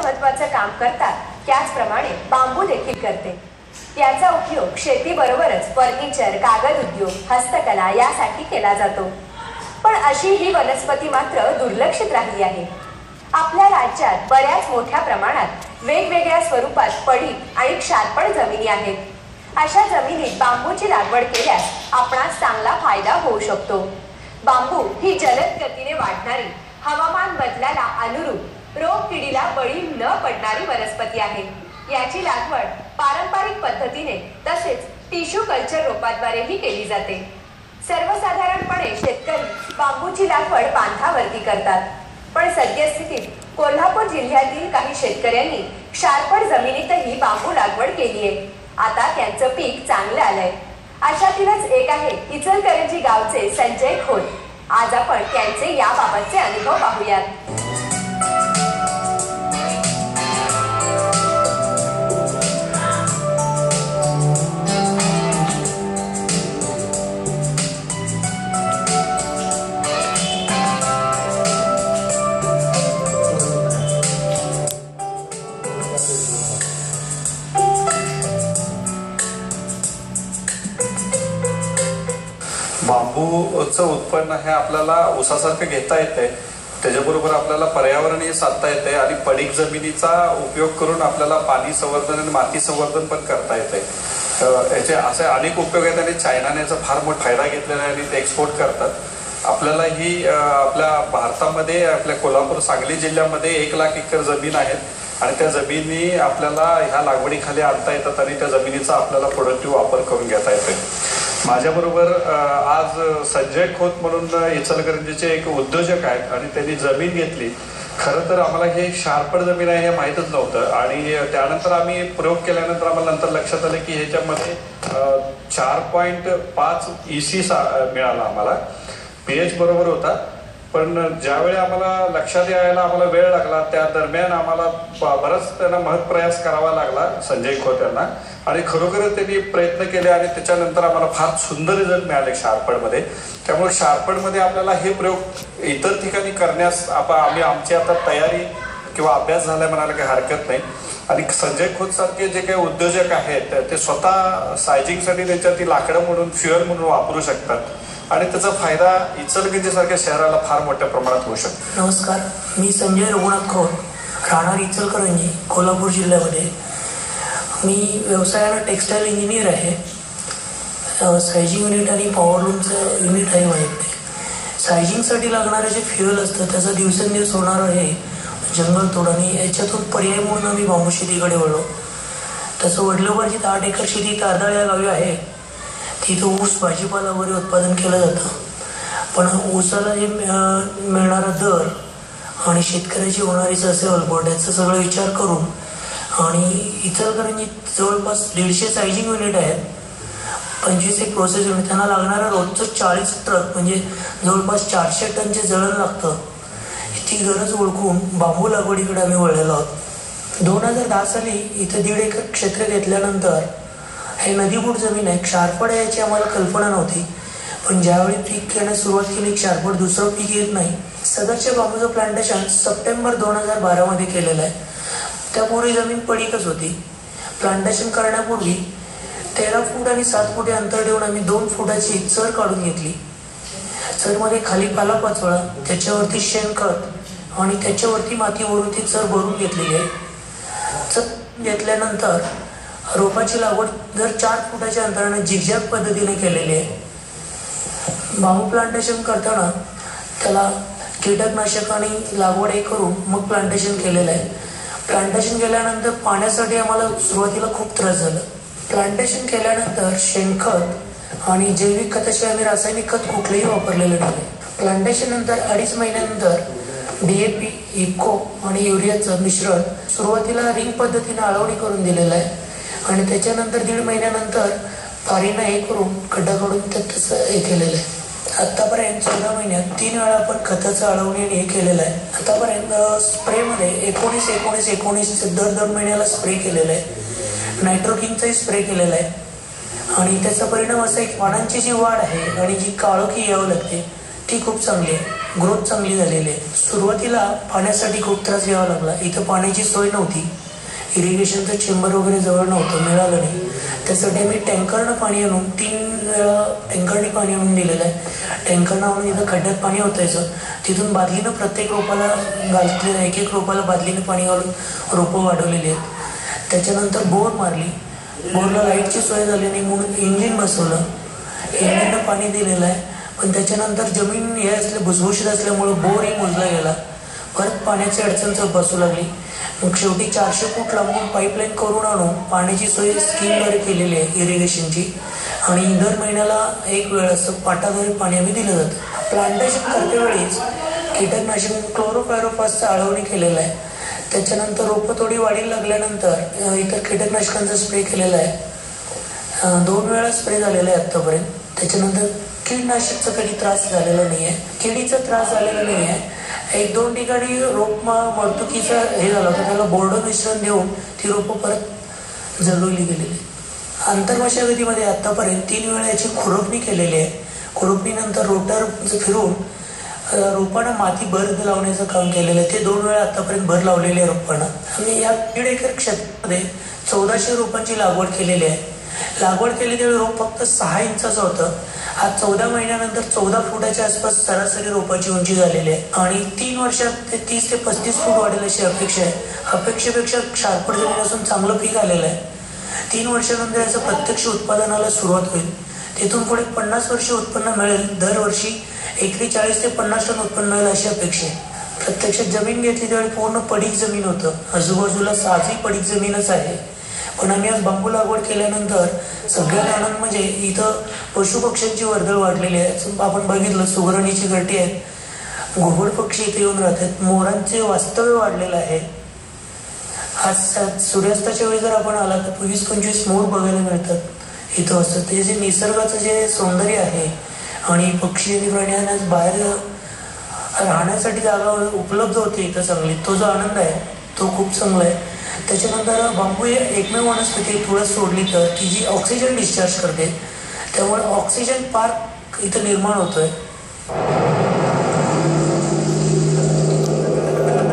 महत्त्वाचं काम करतात त्याचप्रमाणे बांबू देखील करते। याचा उपयोग शेतीबरोबरच फर्निचर, कागद उद्योग, हस्तकला यासाठी केला जातो। पण अशी ही वनस्पती मात्र दुर्लक्षित राहिली आहे। आपल्या राज्यात बऱ्याच मोठ्या प्रमाणात वेगवेगळ्या स्वरूपात पडीक आणि क्षारपड जमिनी आहेत। अशा जमिनीत बांबूची लागवड केल्यास आपणास चांगला फायदा होऊ शकतो। बांबू ही जलद गतीने वाढणारी, हवामान बदलाला अनुरूप, रोग किडीला बळी न पडणारी वनस्पती आहे। याची लागवड पारंपरिक पद्धतीने तसेच टिश्यू कल्चर रोपाद्वारेही केली जाते। सर्वसाधारणपणे शेतकरी बांबूची लागवड बांधावरती करतात, पण सद्यस्थितीत कोल्हापूर जिल्ह्यातील काही शेतकऱ्यांनी क्षारपड जमिनीतही बांबू लागवड केली आहे। आता त्यांचं पीक चांगलं आलंय। अशातीलच एक आहे इचलकरंजी गावचे संजय खोत। आज आपण त्यांचे याबाबतचे अनुभव पाहूयात। बांबूचं उत्पन्न हे आपल्याला ऊसासारखं घेता येते, त्याच्याबरोबर आपल्याला पर्यावरणही साधता येते आणि पडीक जमिनीचा उपयोग करून आपल्याला पाणी संवर्धन आणि माती संवर्धन पण करता येते। याचे असे अनेक उपयोग आहेत आणि चायनाने याचा फार मोठा फायदा घेतलेला आहे आणि ते एक्सपोर्ट करतात। आपल्याला ही आपल्या भारतामध्ये आपल्या कोल्हापूर सांगली जिल्ह्यामध्ये 1 लाख एकर जमीन आहेत आणि त्या जमिनी आपल्याला ह्या लागवडीखाली आणता येतात आणि त्या जमिनीचा आपल्याला प्रोडक्टिव्ह वापर करून घेता येते। माझ्याबरोबर आज संजय खोत म्हणून इचलकरंजीचे एक उद्योजक आहेत आणि त्यांनी जमीन घेतली। खरं तर आम्हाला हे क्षारपड जमीन आहे हे माहीतच नव्हतं आणि त्यानंतर आम्ही प्रयोग केल्यानंतर आम्हाला नंतर लक्षात आलं की ह्याच्यामध्ये 4.5 EC मिळाला आम्हाला। pH बरोबर होता, पण ज्यावेळी आम्हाला लक्षात यायला आम्हाला वेळ लागला त्या दरम्यान आम्हाला बराच त्यांना महत्प्रयास करावा लागला संजय खोत यांना आणि खरोखरच त्यांनी प्रयत्न केले आणि त्याच्यानंतर आम्हाला फार सुंदर रिझल्ट मिळाले क्षारपडमध्ये। त्यामुळे क्षारपडमध्ये आपल्याला हे प्रयोग इतर ठिकाणी करण्यास आम्ही आमची आता तयारी किंवा अभ्यास झालाय म्हणायला काही हरकत नाही। आणि संजय खोत सारखे जे काही उद्योजक आहेत ते स्वतः सायझिंगसाठी त्याच्यात लाकडं म्हणून फ्युएल म्हणून वापरू शकतात आणि त्याचा फायदा इचलकरंजी सारख्या शहराला फार मोठ्या प्रमाणात होऊ शकतो। नमस्कार, मी संजय रघुनाथ खोत, राहणार इचलकरंजी, कोल्हापूर जिल्ह्यामध्ये। मी व्यवसायाला टेक्स्टाईल इंजिनियर आहे। सायझिंग युनिट आणि पॉवरलूमचं युनिट आहे माझ्याकडे। सायझिंगसाठी लागणारं जे फ्युएल असतं त्याचा दिवसेंदिवस होणार आहे जंगलतोड आणि याच्यातून पर्याय म्हणून आम्ही बांबू शेतीकडे वळलो। तसं वडलोबाजीत 8 एकर शेती तारदाळ या गावी आहे। तिथं ऊस, भाजीपाला वगैरे उत्पादन केलं जातं, पण ऊसाला जे मिळणारा दर आणि शेतकऱ्याची होणारी ससेवलपट याचा सगळं विचार करून आणि इचलकरंजीत जवळपास 150 सायझिंग युनिट आहेत, 25 एक प्रोसेस युनिट। त्यांना लागणारं रोजचं 40 ट्रक म्हणजे जवळपास 400 टनचे जळण लागतं। ती गरज ओळखून बांबू लागवडीकडे आम्ही वळलेलो आहोत। 2010 साली इथं 1.5 एकर क्षेत्र घेतल्यानंतर हे नदीपूर जमीन आहे, क्षारपड याची आम्हाला कल्पना नव्हती, पण ज्यावेळी पीक घेण्यास सुरुवात केली क्षारपड दुसरं पीक येत नाही। सदरच्या बांबूचं प्लांटेशन सप्टेंबर 2012 मध्ये केलेलं आहे। त्यापूर्वी जमीन पडीकच होती। प्लांटेशन करण्यापूर्वी 13 फूट आणि 7 फूट अंतर ठेवून आम्ही 2 फुटाची चर काढून घेतली। चरमध्ये खाली पालापाचोळा, त्याच्यावरती शेणखत आणि त्याच्यावरती मातीवरून ती चर भरून घेतलेली आहे। चर घेतल्यानंतर रोपाची लागवड दर 4 फुटाच्या अंतराने झिगझॅग पद्धतीने केलेली आहे। बांबू प्लांटेशन करताना त्याला कीटकनाशक आणि लागवड हे करून मग प्लांटेशन केलेलं आहे। प्लांटेशन केल्यानंतर पाण्यासाठी आम्हाला सुरुवातीला खूप त्रास झाला। प्लांटेशन केल्यानंतर शेणखत आणि जैविक खताशिवाय आम्ही रासायनिक खत कुठलेही वापरलेले नाही। प्लांटेशन नंतर 2.5 महिन्यानंतर DAP, इको आणि युरियाचं मिश्रण सुरुवातीला रिंग पद्धतीने आळवणी करून दिलेलं आहे आणि त्याच्यानंतर 1.5 महिन्यानंतर फारीनं हे करून खड्डा काढून तसं हे केलेलं आहे। आतापर्यंत 14 महिन्यात 3 वेळा आपण खताचं आळवणी हे केलेलं आहे। आतापर्यंत स्प्रेमध्ये 19 दर 2 महिन्याला स्प्रे केलेला आहे। नायट्रोकिंगचाही स्प्रे केलेला आहे आणि त्याचा परिणाम असा आहे की पानांची जी वाढ आहे आणि जी काळोखी यावं लागते ती खूप चांगली आहे। ग्रोथ चांगली झालेली आहे. सुरुवातीला पाण्यासाठी खूप त्रास घ्यावा लागला. इथं पाण्याची सोय नव्हती, इरिगेशनचं चेंबर वगैरे जवळ नव्हतं, मिळालं नाही. त्यासाठी मी टँकरनं पाणी आणून 3 वेळा टँकरने पाणी आणून दिलेलं आहे. टँकरनं आणून इथं खड्ड्यात पाणी होतायचं, तिथून बादलीनं प्रत्येक रोपाला घातलेलं, एक एक रोपाला बादलीनं पाणी घालून रोपं वाढवलेली आहेत. त्याच्यानंतर बोर मारली, बोरला लाईटची सोय झाली नाही म्हणून इंजिन बसवलं, इंजिननं पाणी दिलेलं आहे. पण त्याच्यानंतर जमीन हे असले भुसभुशीत असल्यामुळं बोरही मोजला गेला, परत पाण्याची अडचण बसू लागली. मग शेवटी 400 फूट लांबून पाईपलाईन करून आणून पाण्याची सोय स्कीमद्वारे केलेली आहे इरिगेशनची, आणि दर महिन्याला 1 वेळ असं पाटाद्वारे पाणी आम्ही दिलं जातं. प्लांटेशन करतेवेळीच कीटकनाशक क्लोरोपायरोफासचं आळवणी केलेलं आहे. त्याच्यानंतर रोपं थोडी वाढीला लागल्यानंतर इतर कीटकनाशकांचा स्प्रे केलेला आहे. 2 वेळा स्प्रे झालेला आहे आत्तापर्यंत. त्याच्यानंतर कीडनाशकचा कधी त्रास झालेला नाही आहे, किडीचा त्रास झालेला नाही आहे. 1-2 ठिकाणी रोप मरतुकीचा हे झालं होतं, त्याला बोर्ड मिश्रण देऊन ती रोपं परत जगवली गेलेली. आंतरमशागतीमध्ये आत्तापर्यंत 3 वेळा याची खुरपणी केलेली आहे. खुरपणीनंतर रोटर फिरून रोपांना माती भर लावण्याचं काम केलेलं आहे. ते 2 वेळा आतापर्यंत भर लावलेले आहे रोपांना. आम्ही या 1.5 एकर क्षेत्रामध्ये 1400 रोपांची लागवड केलेली आहे. लागवड केली त्यावेळी रोप फक्त 6 इंचाचं होतं. आज 14 महिन्यानंतर 14 फुटाच्या आसपास सरासरी रोपाची उंची झालेली आहे, आणि 3 वर्षात ते 30 ते 35 फूट वाढेल अशी अपेक्षा आहे. अपेक्षेपेक्षा शार्पट जमीन असून चांगलं पीक आलेलं आहे. 3 वर्षानंतर याचं प्रत्यक्ष उत्पादनाला सुरुवात होईल. तिथून पुढे 50 वर्ष उत्पन्न मिळेल. दरवर्षी एकरी 40 ते 50 टन उत्पन्न मिळेल अशी अपेक्षा आहे. प्रत्यक्षात जमीन घेतली त्यावेळी पूर्ण पडीक जमीन होतं, आजूबाजूला साधी पडीक जमीनच आहे. पण आम्ही आज बांबू लागवड केल्यानंतर सगळ्यात आनंद म्हणजे इथं पशुपक्ष्यांची वर्दळ वाढलेली आहे. आपण बघितलं सुगरणीची घरटी आहेत, घुबड पक्षी इथे येऊन राहतात, मोरांचे वास्तव्य वाढलेलं आहे. आज सूर्यास्ताच्या वेळी जर आपण आला तर 20-25 मोर बघायला मिळतात इथं. असं ते जे निसर्गाचं जे सौंदर्य आहे, आणि पक्षी आणि प्राण्यांना बाहेर राहण्यासाठी जागा उपलब्ध होते इथं चांगली, तो जो आनंद आहे तो खूप चांगला आहे. त्याच्यानंतर बांबू हे एकमेव वनस्पती तुळस सोडली तर की जी ऑक्सिजन डिस्चार्ज करते, त्यामुळे ऑक्सिजन पार्क इथं निर्माण होतोय.